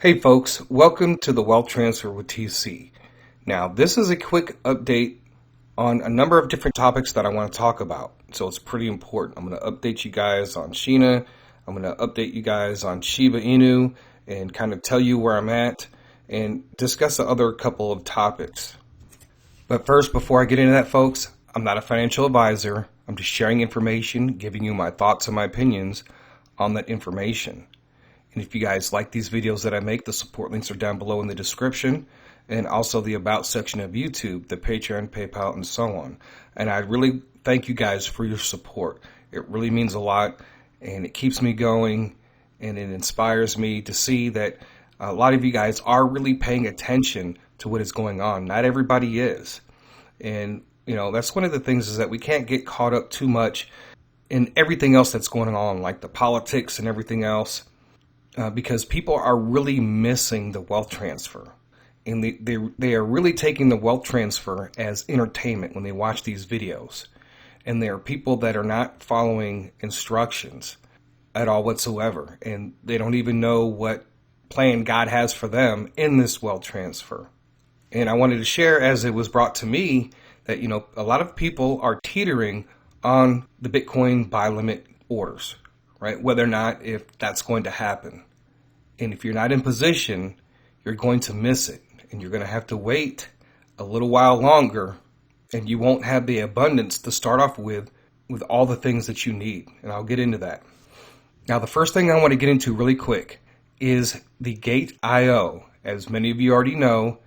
Hey folks, welcome to the Wealth Transfer with TC. Now, this is a quick update on a number of different topics that I want to talk about. So it's pretty important. I'm going to update you guys on Sheena. I'm going to update you guys on Shiba Inu and kind of tell you where I'm at and discuss the other couple of topics. But first, before I get into that, folks, I'm not a financial advisor. I'm just sharing information, giving you my thoughts and my opinions on that information. And if you guys like these videos that I make, the support links are down below in the description, and also the About section of YouTube, the Patreon, PayPal, and so on. And I really thank you guys for your support. It really means a lot, and it keeps me going, and it inspires me to see that a lot of you guys are really paying attention to what is going on. Not everybody is. And, you know, that's one of the things is that we can't get caught up too much in everything else that's going on, like the politics and everything else. Because people are really missing the wealth transfer, and they are really taking the wealth transfer as entertainment when they watch these videos. And there are people that are not following instructions at all whatsoever, and they don't even know what plan God has for them in this wealth transfer. And I wanted to share, as it was brought to me, that, you know, a lot of people are teetering on the Bitcoin buy limit orders, right? Whether or not if that's going to happen. And if you're not in position, you're going to miss it. And you're going to have to wait a little while longer, and you won't have the abundance to start off with all the things that you need. And I'll get into that. Now, the first thing I want to get into really quick is the Gate.io. As many of you already know,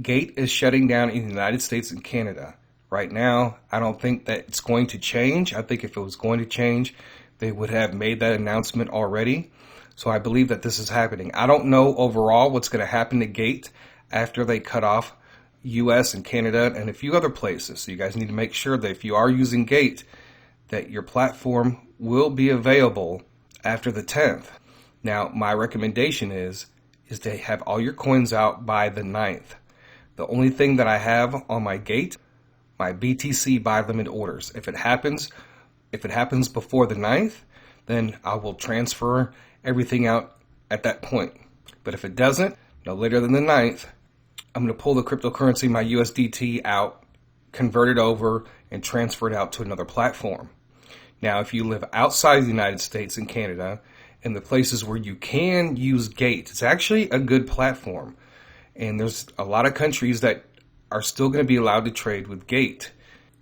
Gate is shutting down in the United States and Canada. Right now, I don't think that it's going to change. I think if it was going to change, they would have made that announcement already. So I believe that this is happening. I don't know overall what's going to happen to Gate after they cut off US and Canada and a few other places. So you guys need to make sure that if you are using Gate, that your platform will be available after the 10th. Now, my recommendation is to have all your coins out by the 9th. The only thing that I have on my Gate, my BTC Buy limit orders. If it happens before the 9th, then I will transfer everything out at that point. But if it doesn't, no later than the 9th, I'm going to pull the cryptocurrency, my USDT, out, convert it over, and transfer it out to another platform. Now, if you live outside the United States and Canada, in the places where you can use Gate, it's actually a good platform. And there's a lot of countries that are still going to be allowed to trade with Gate.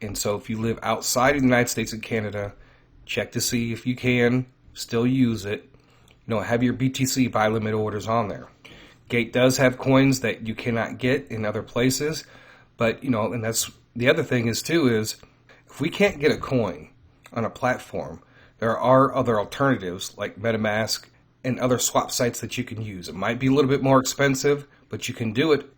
And so if you live outside of the United States and Canada, check to see if you can still use it. You know, have your BTC buy limit orders on there. Gate does have coins that you cannot get in other places, but, you know, and that's the other thing is too is if we can't get a coin on a platform, there are other alternatives like MetaMask and other swap sites that you can use. It might be a little bit more expensive, but you can do it.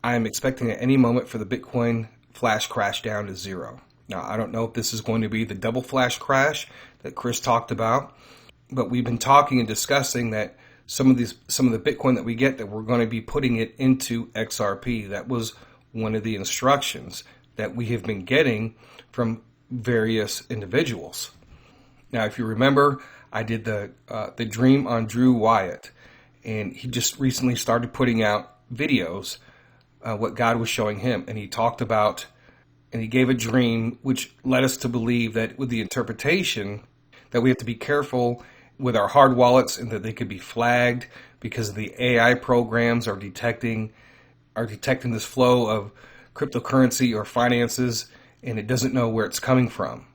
I am expecting at any moment for the Bitcoin flash crash down to zero. Now, I don't know if this is going to be the double flash crash that Chris talked about, but we've been talking and discussing that some of the Bitcoin that we get, that we're going to be putting it into XRP. That was one of the instructions that we have been getting from various individuals. Now, if you remember, I did the Dream on Drew Wyatt, and he just recently started putting out videos, what God was showing him, and he talked about, and he gave a dream which led us to believe that with the interpretation that we have to be careful with our hard wallets and that they could be flagged because the AI programs are detecting this flow of cryptocurrency or finances, and it doesn't know where it's coming from.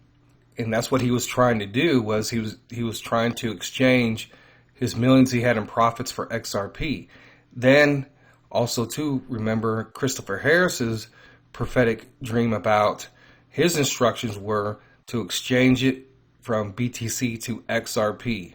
And that's what he was trying to do, was he was trying to exchange his millions he had in profits for XRP. Then also too, remember Christopher Harris's prophetic dream about his instructions were to exchange it from BTC to XRP.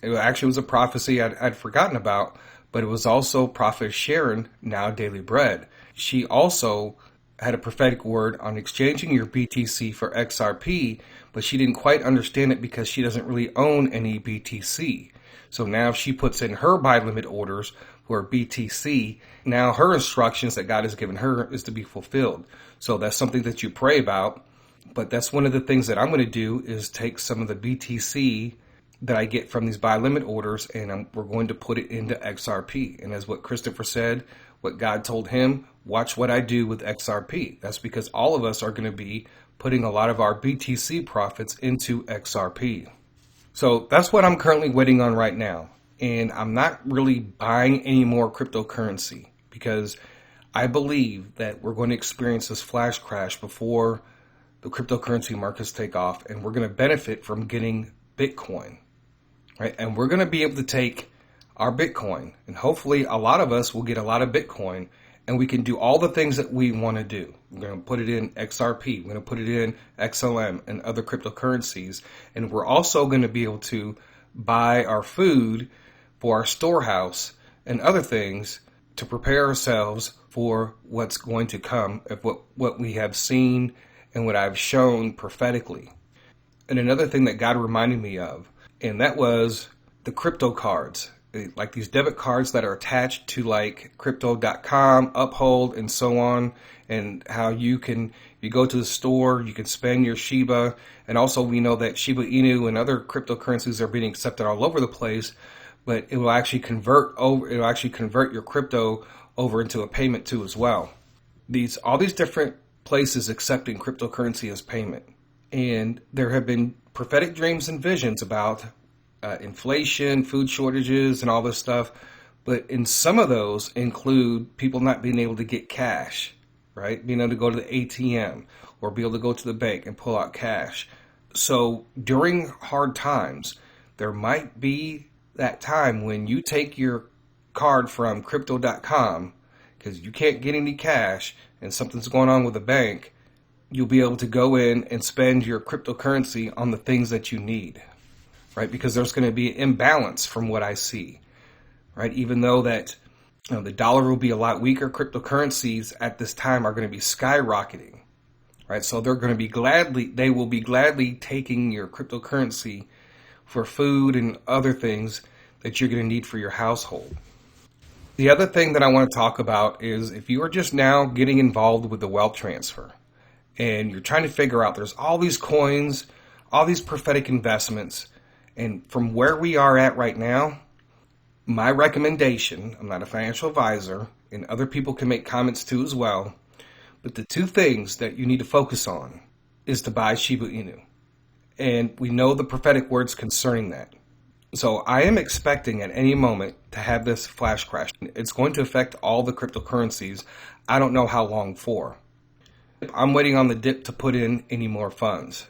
It actually was a prophecy I'd forgotten about, but it was also Prophet Sharon, now Daily Bread. She also had a prophetic word on exchanging your BTC for XRP, but she didn't quite understand it because she doesn't really own any BTC. So now she puts in her buy limit orders for BTC. Now her instructions that God has given her is to be fulfilled. So that's something that you pray about. But that's one of the things that I'm going to do is take some of the BTC that I get from these buy limit orders, and we're going to put it into XRP. And as what Christopher said, what God told him, watch what I do with XRP. That's because all of us are going to be putting a lot of our BTC profits into XRP. So that's what I'm currently waiting on right now. And I'm not really buying any more cryptocurrency because I believe that we're going to experience this flash crash before the cryptocurrency markets take off, and we're going to benefit from getting Bitcoin, right? And we're going to be able to take our Bitcoin, and hopefully a lot of us will get a lot of Bitcoin, and we can do all the things that we want to do. We're going to put it in XRP, we're going to put it in XLM and other cryptocurrencies, and we're also going to be able to buy our food for our storehouse and other things to prepare ourselves for what's going to come, of what we have seen and what I've shown prophetically. And another thing that God reminded me of, and that was the crypto cards, like these debit cards that are attached to like crypto.com, UPHOLD, and so on, and how you go to the store, you can spend your Shiba, and also we know that Shiba Inu and other cryptocurrencies are being accepted all over the place, but it will actually convert your crypto over into a payment too as well. All these different places accepting cryptocurrency as payment. And there have been prophetic dreams and visions about inflation, food shortages, and all this stuff. But in some of those include people not being able to get cash, right? Being able to go to the ATM or be able to go to the bank and pull out cash. So during hard times, there might be that time when you take your card from crypto.com because you can't get any cash and something's going on with the bank, you'll be able to go in and spend your cryptocurrency on the things that you need, right? Because there's going to be an imbalance from what I see, right? Even though that the dollar will be a lot weaker, cryptocurrencies at this time are going to be skyrocketing, right? So they will be gladly taking your cryptocurrency for food and other things that you're going to need for your household. The other thing that I want to talk about is if you are just now getting involved with the wealth transfer and you're trying to figure out there's all these coins, all these prophetic investments, and from where we are at right now, my recommendation, I'm not a financial advisor, and other people can make comments too as well, but the two things that you need to focus on is to buy Shiba Inu. And we know the prophetic words concerning that. So I am expecting at any moment to have this flash crash. It's going to affect all the cryptocurrencies. I don't know how long for. I'm waiting on the dip to put in any more funds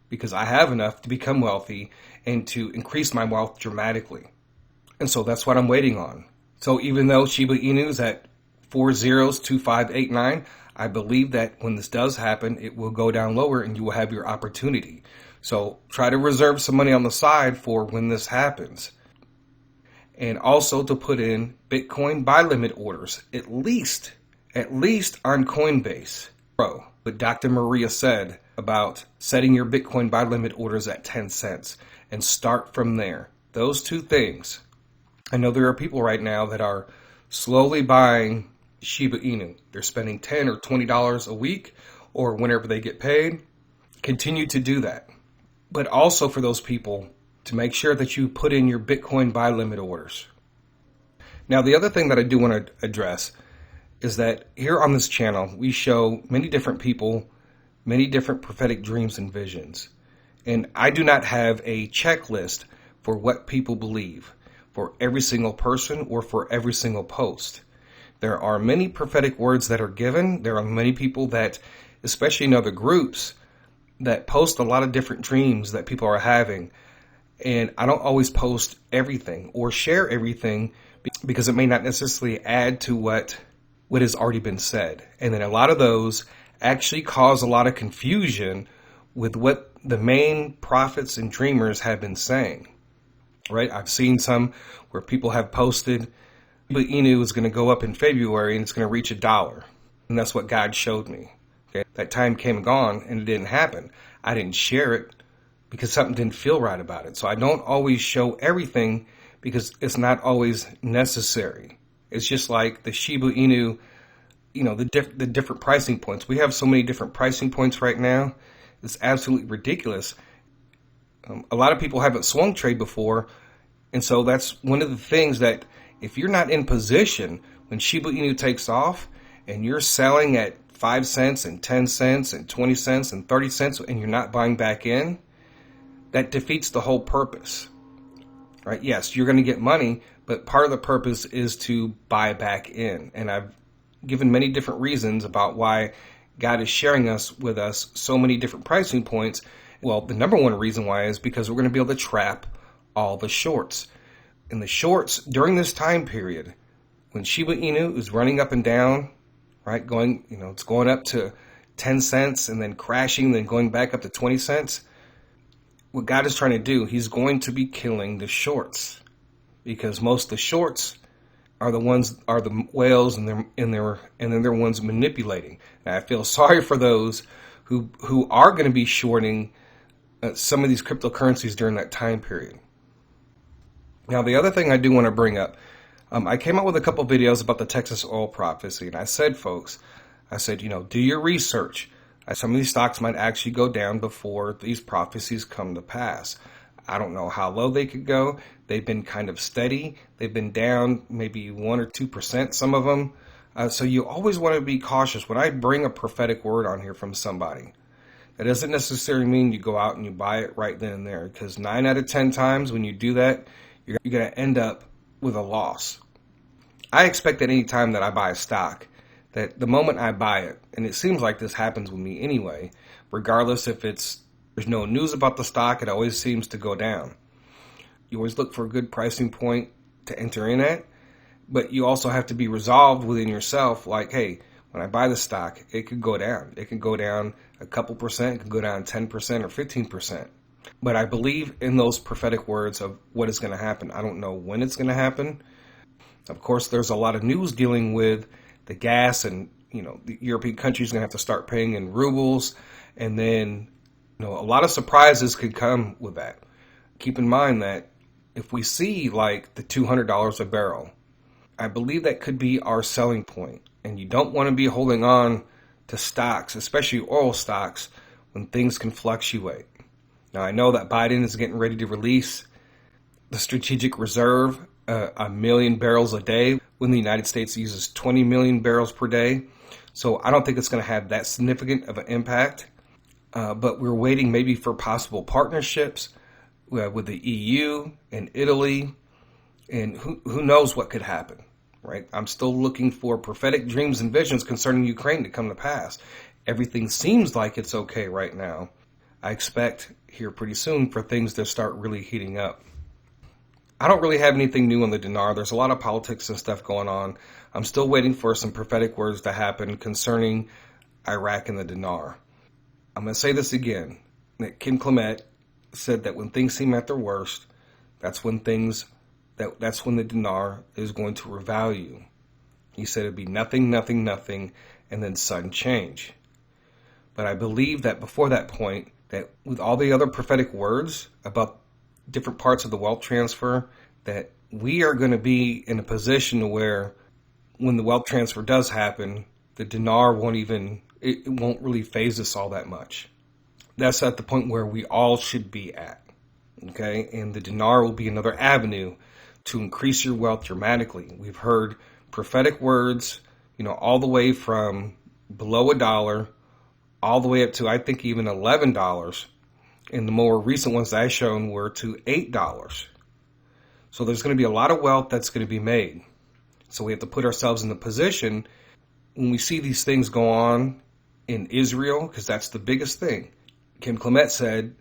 because I have enough to become wealthy and to increase my wealth dramatically. And so that's what I'm waiting on. So even though Shiba Inu is at 402589, I believe that when this does happen, it will go down lower and you will have your opportunity. So try to reserve some money on the side for when this happens. And also to put in Bitcoin buy limit orders, at least on Coinbase. What Dr. Maria said about setting your Bitcoin buy limit orders at 10 cents and start from there. Those two things. I know there are people right now that are slowly buying Shiba Inu. They're spending $10 or $20 a week or whenever they get paid. Continue to do that. But also for those people to make sure that you put in your Bitcoin buy limit orders. Now, the other thing that I do want to address is that here on this channel, we show many different people, many different prophetic dreams and visions. And I do not have a checklist for what people believe for every single person or for every single post. There are many prophetic words that are given. There are many people that, especially in other groups, that post a lot of different dreams that people are having. And I don't always post everything or share everything because it may not necessarily add to what has already been said. And then a lot of those actually cause a lot of confusion with what the main prophets and dreamers have been saying, right? I've seen some where people have posted, Shiba Inu is going to go up in February and it's going to reach $1. And that's what God showed me. Okay? That time came and gone and it didn't happen. I didn't share it because something didn't feel right about it. So I don't always show everything because it's not always necessary. It's just like the Shiba Inu, the different pricing points. We have so many different pricing points right now. It's absolutely ridiculous. A lot of people haven't swung trade before, and so that's one of the things that if you're not in position when Shiba Inu takes off and you're selling at 5 cents and 10 cents and 20 cents and 30 cents and you're not buying back in, that defeats the whole purpose. Right? Yes, you're going to get money, but part of the purpose is to buy back in. And I've given many different reasons about why God is sharing with us so many different pricing points. Well, the number one reason why is because we're going to be able to trap all the shorts. And the shorts during this time period, when Shiba Inu is running up and down, right, it's going up to 10 cents and then crashing, then going back up to 20 cents. What God is trying to do, he's going to be killing the shorts, because most of the shorts are the whales, and they're the ones manipulating. And I feel sorry for those who are going to be shorting some of these cryptocurrencies during that time period. Now, the other thing I do want to bring up, I came out with a couple videos about the Texas oil prophecy, and I said, do your research. Some of these stocks might actually go down before these prophecies come to pass. I don't know how low they could go. They've been kind of steady. They've been down maybe 1 or 2%, some of them. So you always want to be cautious. When I bring a prophetic word on here from somebody, that doesn't necessarily mean you go out and you buy it right then and there, because 9 out of 10 times when you do that, you're going to end up with a loss. I expect that any time that I buy a stock, that the moment I buy it, and it seems like this happens with me anyway, regardless if there's no news about the stock, it always seems to go down. You always look for a good pricing point to enter in at, but you also have to be resolved within yourself, like, hey, when I buy the stock, it could go down. It could go down a couple percent, it could go down 10% or 15%. But I believe in those prophetic words of what is going to happen. I don't know when it's going to happen. Of course, there's a lot of news dealing with the gas, and the European countries are going to have to start paying in rubles, and then a lot of surprises could come with that. Keep in mind that if we see like the $200 a barrel, I believe that could be our selling point, and you don't want to be holding on to stocks, especially oil stocks, when things can fluctuate. Now, I know that Biden is getting ready to release the strategic reserve, 1 million barrels a day, when the United States uses 20 million barrels per day. So I don't think it's going to have that significant of an impact. But we're waiting maybe for possible partnerships with the EU and Italy, and who knows what could happen, right? I'm still looking for prophetic dreams and visions concerning Ukraine to come to pass. Everything seems like it's okay right now. I expect here pretty soon for things to start really heating up. I don't really have anything new on the dinar. There's a lot of politics and stuff going on. I'm still waiting for some prophetic words to happen concerning Iraq and the dinar. I'm going to say this again. That Kim Clement said that when things seem at their worst, that's when the dinar is going to revalue. He said it'd be nothing, nothing, nothing, and then sudden change. But I believe that before that point, that with all the other prophetic words about different parts of the wealth transfer, that we are going to be in a position where when the wealth transfer does happen, the dinar it won't really phase us all that much. That's at the point where we all should be at. Okay? And the dinar will be another avenue to increase your wealth dramatically. We've heard prophetic words, all the way from below $1 all the way up to, I think, even $11. And the more recent ones that I've shown were to $8. So there's going to be a lot of wealth that's going to be made. So we have to put ourselves in the position when we see these things go on in Israel, because that's the biggest thing. Kim Clement said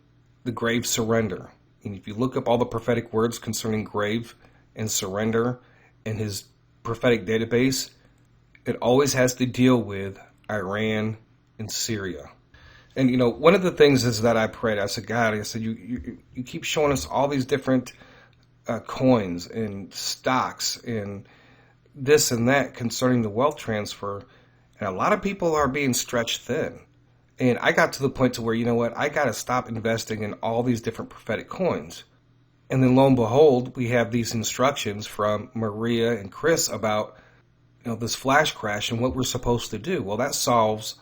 the grave surrender. And if you look up all the prophetic words concerning grave and surrender in his prophetic database, it always has to deal with Iran and Syria. And, one of the things is that I prayed, I said, God, you keep showing us all these different coins and stocks and this and that concerning the wealth transfer. And a lot of people are being stretched thin. And I got to the point to where, I got to stop investing in all these different prophetic coins. And then lo and behold, we have these instructions from Maria and Chris about, this flash crash and what we're supposed to do. Well, that solves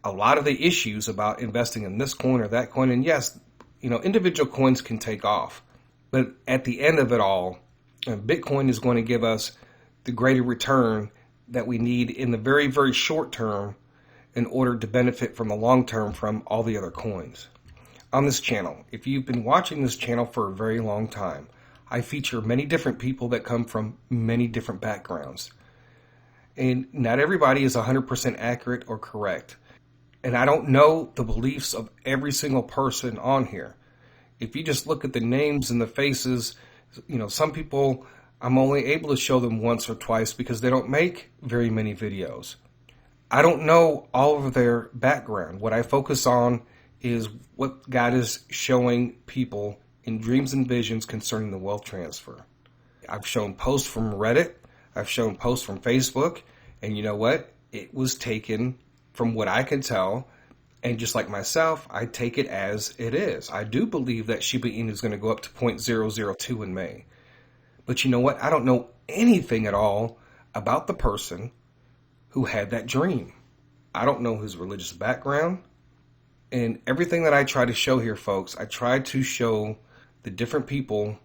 a lot of the issues about investing in this coin or that coin. And yes, individual coins can take off. But at the end of it all, Bitcoin is going to give us the greater return that we need in the very, very short term in order to benefit from the long term from all the other coins. On this channel, if you've been watching this channel for a very long time, I feature many different people that come from many different backgrounds. And not everybody is 100% accurate or correct. And I don't know the beliefs of every single person on here. If you just look at the names and the faces, some people, I'm only able to show them once or twice because they don't make very many videos. I don't know all of their background. What I focus on is what God is showing people in dreams and visions concerning the wealth transfer. I've shown posts from Reddit. I've shown posts from Facebook. And you know what? It was taken from what I can tell. And just like myself, I take it as it is. I do believe that Shiba Inu is going to go up to 0.002 in May. But you know what? I don't know anything at all about the person who had that dream. I don't know his religious background. And everything that I try to show here, folks, I try to show the different people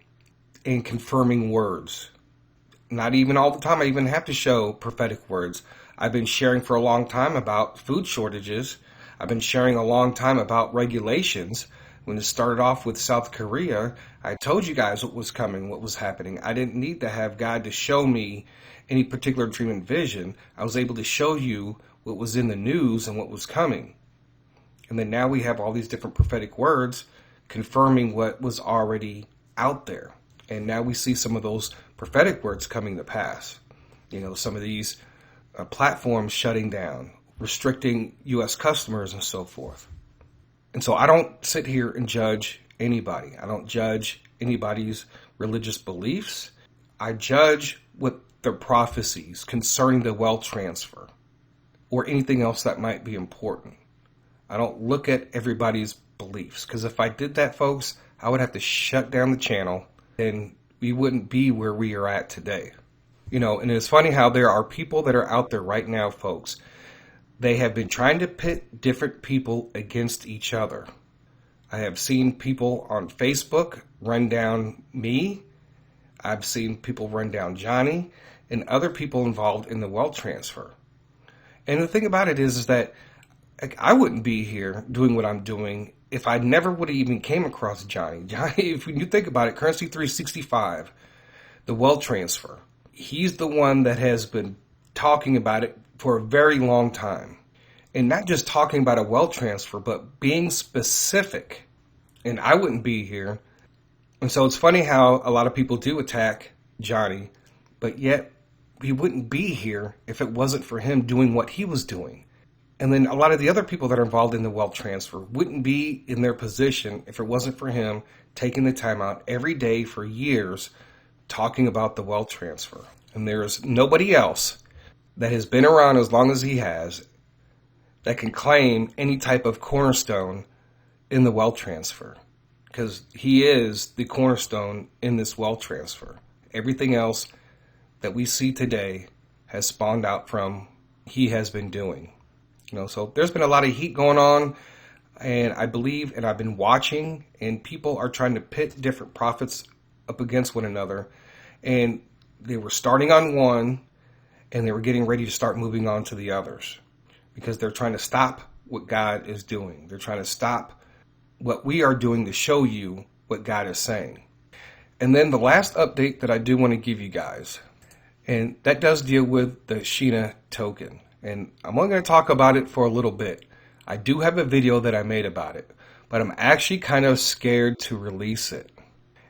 in confirming words. Not even all the time I even have to show prophetic words. I've been sharing for a long time about food shortages. I've been sharing a long time about regulations. When it started off with South Korea, I told you guys what was coming, what was happening. I didn't need to have God to show me any particular dream and vision. I was able to show you what was in the news and what was coming. And then now we have all these different prophetic words confirming what was already out there. And now we see some of those prophetic words coming to pass. Some of these platforms shutting down, restricting U.S. customers and so forth. And so I don't sit here and judge anybody. I don't judge anybody's religious beliefs. I judge what their prophecies concerning the wealth transfer or anything else that might be important. I don't look at everybody's beliefs, because if I did that, folks, I would have to shut down the channel and we wouldn't be where we are at today. And it's funny how there are people that are out there right now, folks. They have been trying to pit different people against each other. I have seen people on Facebook run down me. I've seen people run down Johnny and other people involved in the wealth transfer. And the thing about it is that I wouldn't be here doing what I'm doing if I never would have even came across Johnny. Johnny, if you think about it, Currency 365, the wealth transfer, he's the one that has been talking about it for a very long time. And not just talking about a wealth transfer, but being specific. And I wouldn't be here. And so it's funny how a lot of people do attack Johnny, but yet he wouldn't be here if it wasn't for him doing what he was doing. And then a lot of the other people that are involved in the wealth transfer wouldn't be in their position if it wasn't for him taking the time out every day for years talking about the wealth transfer. And there's nobody else that has been around as long as he has that can claim any type of cornerstone in the wealth transfer, because he is the cornerstone in this wealth transfer. Everything else that we see today has spawned out from he has been doing. So there's been a lot of heat going on, and I believe, and I've been watching, and people are trying to pit different prophets up against one another, and they were starting on one, and they were getting ready to start moving on to the others, because they're trying to stop what God is doing. They're trying to stop what we are doing to show you what God is saying. And then the last update that I do want to give you guys, and that does deal with the Sheena token. And I'm only going to talk about it for a little bit. I do have a video that I made about it, but I'm actually kind of scared to release it.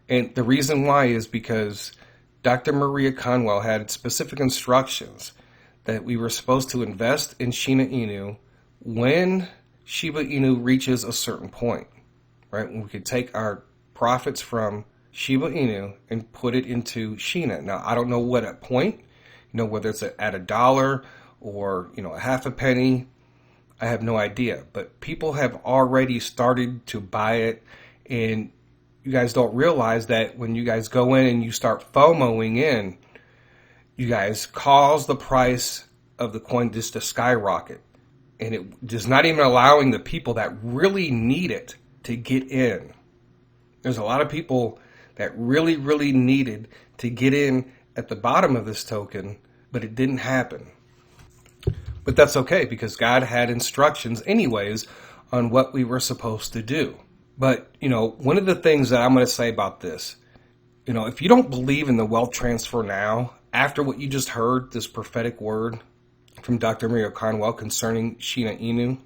And the reason why is because Dr. Maria Conwell had specific instructions that we were supposed to invest in Sheena Inu when Shiba Inu reaches a certain point, right? When we could take our profits from Shiba Inu and put it into Sheena. Now, I don't know what at point, whether it's at $1 or, a half a penny, I have no idea. But people have already started to buy it, and you guys don't realize that when you guys go in and you start FOMOing in, you guys cause the price of the coin just to skyrocket. And it is not even allowing the people that really need it to get in. There's a lot of people that really, really needed to get in at the bottom of this token, but it didn't happen. But that's okay, because God had instructions anyways on what we were supposed to do. But, one of the things that I'm going to say about this, if you don't believe in the wealth transfer now, after what you just heard, this prophetic word from Dr. Maria Conwell concerning Sheena Inu,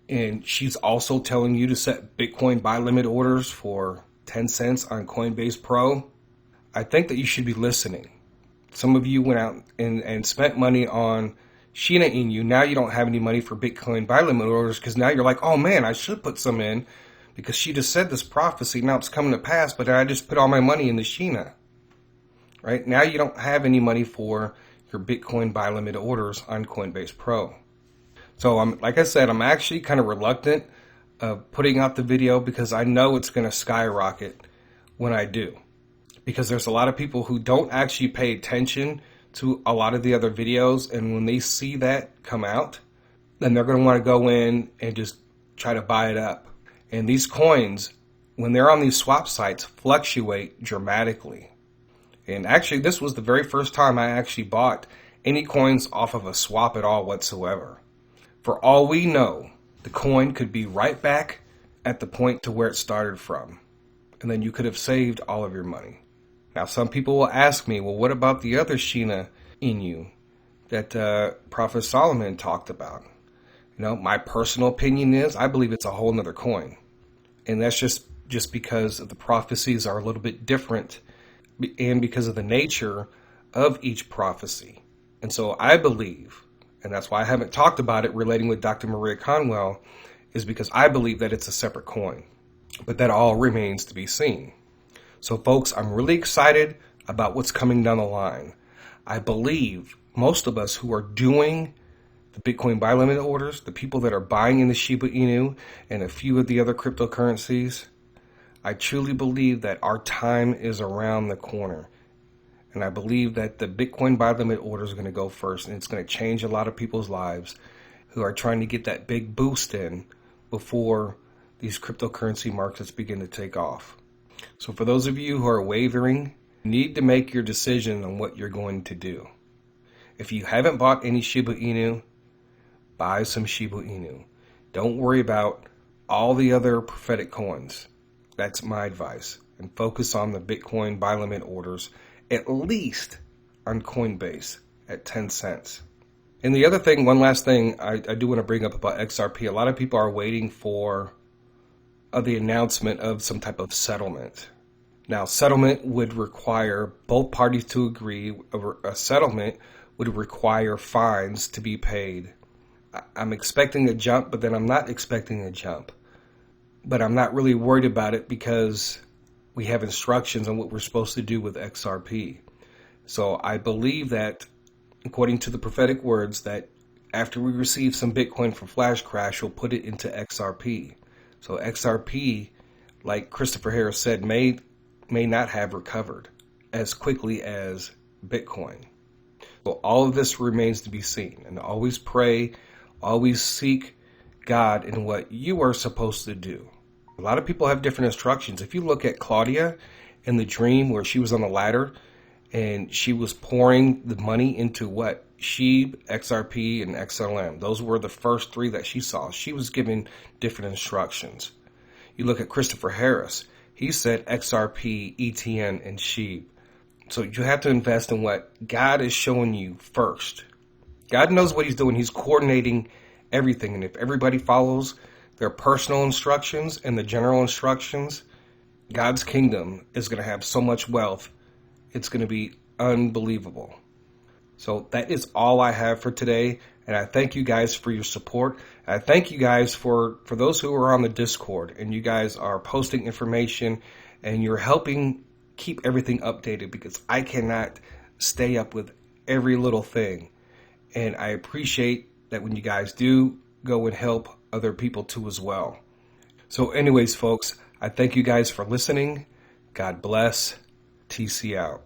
and she's also telling you to set Bitcoin buy limit orders for 10 cents on Coinbase Pro, I think that you should be listening. Some of you went out and spent money on Sheena Inu. Now you don't have any money for Bitcoin buy limit orders because now you're like, oh man, I should put some in because she just said this prophecy. Now it's coming to pass, but I just put all my money in the Sheena. Right? Now you don't have any money for your Bitcoin buy limit orders on Coinbase Pro. So like I said, I'm actually kind of reluctant of putting out the video because I know it's going to skyrocket when I do. Because there's a lot of people who don't actually pay attention to a lot of the other videos, and when they see that come out, then they're going to want to go in and just try to buy it up. And these coins, when they're on these swap sites, fluctuate dramatically. And actually, this was the very first time I actually bought any coins off of a swap at all whatsoever. For all we know, the coin could be right back at the point to where it started from. And then you could have saved all of your money. Now, some people will ask me, well, what about the other Sheena Inu that Prophet Solomon talked about? My personal opinion is I believe it's a whole nother coin. And that's just because the prophecies are a little bit different and because of the nature of each prophecy. And so I believe, and that's why I haven't talked about it relating with Dr. Maria Conwell, is because I believe that it's a separate coin. But that all remains to be seen. So folks, I'm really excited about what's coming down the line. I believe most of us who are doing the Bitcoin buy limit orders, the people that are buying in the Shiba Inu and a few of the other cryptocurrencies, I truly believe that our time is around the corner. And I believe that the Bitcoin buy limit order is going to go first, and it's going to change a lot of people's lives who are trying to get that big boost in before these cryptocurrency markets begin to take off. So for those of you who are wavering, you need to make your decision on what you're going to do. If you haven't bought any Shiba Inu, buy some Shiba Inu. Don't worry about all the other prophetic coins. That's my advice. And focus on the Bitcoin buy limit orders, at least on Coinbase at 10 cents. And the other thing, one last thing I do want to bring up about XRP. A lot of people are waiting for the announcement of some type of settlement. Now, settlement would require both parties to agree. A settlement would require fines to be paid. I'm expecting a jump, but then I'm not expecting a jump. But I'm not really worried about it because we have instructions on what we're supposed to do with XRP. So I believe that, according to the prophetic words, that after we receive some Bitcoin from Flash Crash, we'll put it into XRP. So XRP, like Christopher Harris said, may not have recovered as quickly as Bitcoin. So all of this remains to be seen. And always pray, always seek God in what you are supposed to do. A lot of people have different instructions. If you look at Claudia in the dream where she was on the ladder and she was pouring the money into what? SHIB, XRP, and XLM. Those were the first three that she saw. She was given different instructions. You look at Christopher Harris. He said XRP, ETN, and SHIB. So you have to invest in what God is showing you first. God knows what he's doing. He's coordinating everything. And if everybody follows their personal instructions and the general instructions, God's kingdom is going to have so much wealth. It's going to be unbelievable. So that is all I have for today. And I thank you guys for your support. I thank you guys for those who are on the Discord and you guys are posting information and you're helping keep everything updated because I cannot stay up with every little thing. And I appreciate that when you guys do go and help other people too as well. So anyways, folks, I thank you guys for listening. God bless. TC out.